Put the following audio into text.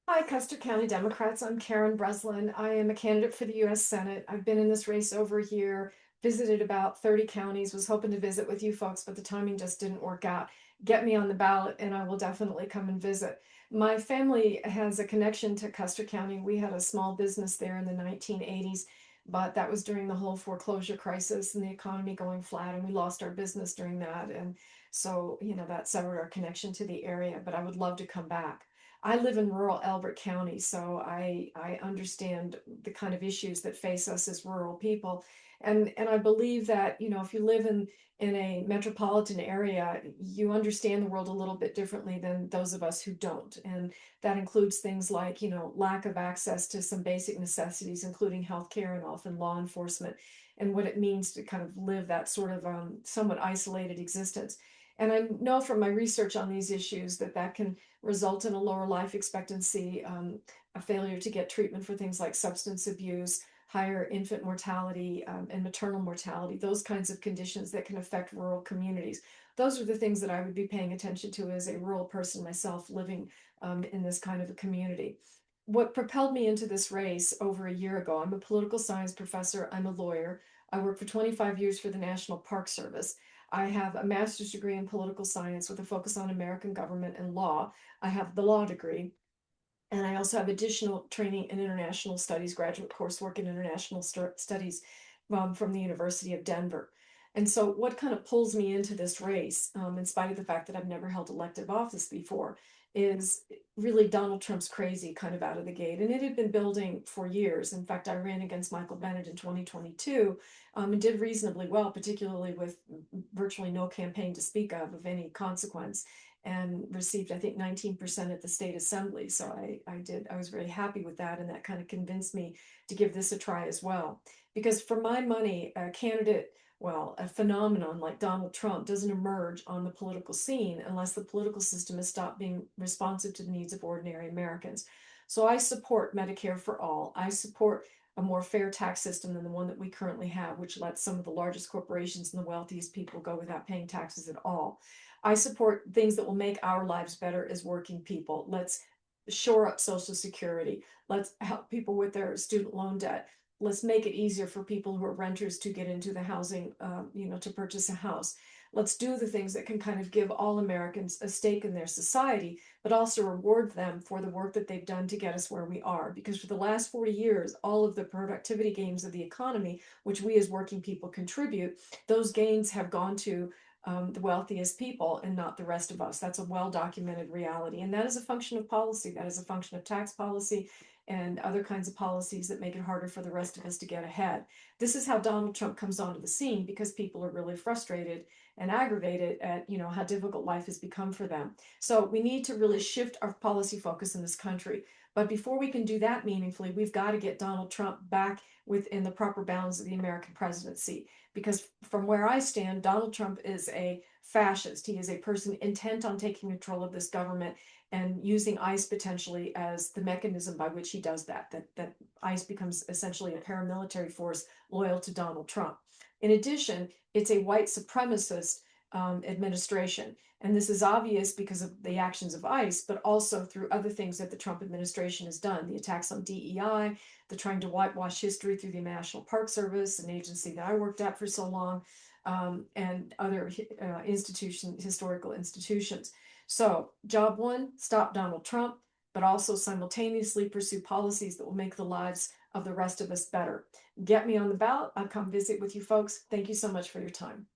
Hi, Custer County Democrats. I'm Karen Breslin. I am a candidate for the U.S. Senate. I've been in this race over a year, visited about 30 counties, was hoping to visit with you folks, but the timing just didn't work out. Get me on the ballot, and I will definitely come and visit. My family has a connection to Custer County. We had a small business there in the 1980s, but that was during the whole foreclosure crisis and the economy going flat, and we lost our business during that. And so, that severed our connection to the area, but I would love to come back. I live in rural Elbert County, so I understand the kind of issues that face us as rural people. And I believe that, if you live in a metropolitan area, you understand the world a little bit differently than those of us who don't. And that includes things like, lack of access to some basic necessities, including healthcare and often law enforcement, and what it means to kind of live that sort of somewhat isolated existence. And I know from my research on these issues that that can result in a lower life expectancy, a failure to get treatment for things like substance abuse, higher infant mortality, and maternal mortality, those kinds of conditions that can affect rural communities. Those are the things that I would be paying attention to as a rural person myself living in this kind of a community. What propelled me into this race over a year ago, I'm a political science professor, I'm a lawyer. I worked for 25 years for the National Park Service. I have a master's degree in political science with a focus on American government and law. I have the law degree, and I also have additional training in international studies, graduate coursework in international studies from the University of Denver. And so, what kind of pulls me into this race, in spite of the fact that I've never held elective office before, is really Donald Trump's crazy kind of out of the gate. And it had been building for years. In fact, I ran against Michael Bennet in 2022 and did reasonably well, particularly with virtually no campaign to speak of any consequence, and received, I think, 19% at the state assembly. So I was very happy with that. And that kind of convinced me to give this a try as well. Because for my money, a candidate, well, a phenomenon like Donald Trump doesn't emerge on the political scene unless the political system has stopped being responsive to the needs of ordinary Americans. So I support Medicare for all. I support a more fair tax system than the one that we currently have, which lets some of the largest corporations and the wealthiest people go without paying taxes at all. I support things that will make our lives better as working people. Let's shore up Social Security. Let's help people with their student loan debt. Let's make it easier for people who are renters to get into the housing, to purchase a house. Let's do the things that can kind of give all Americans a stake in their society, but also reward them for the work that they've done to get us where we are. Because for the last 40 years, all of the productivity gains of the economy, which we as working people contribute, those gains have gone to the wealthiest people and not the rest of us. That's a well-documented reality. And that is a function of policy. That is a function of tax policy and other kinds of policies that make it harder for the rest of us to get ahead. This is how Donald Trump comes onto the scene because people are really frustrated and aggravated at, how difficult life has become for them. So we need to really shift our policy focus in this country. But before we can do that meaningfully, we've got to get Donald Trump back within the proper bounds of the American presidency. Because from where I stand, Donald Trump is a fascist. He is a person intent on taking control of this government and using ICE potentially as the mechanism by which he does that. That ICE becomes essentially a paramilitary force loyal to Donald Trump. In addition, it's a white supremacist administration. And this is obvious because of the actions of ICE, but also through other things that the Trump administration has done, the attacks on DEI, the trying to whitewash history through the National Park Service, an agency that I worked at for so long, and other historical institutions. So, job one, stop Donald Trump, but also simultaneously pursue policies that will make the lives of the rest of us better. Get me on the ballot. I'll come visit with you folks. Thank you so much for your time.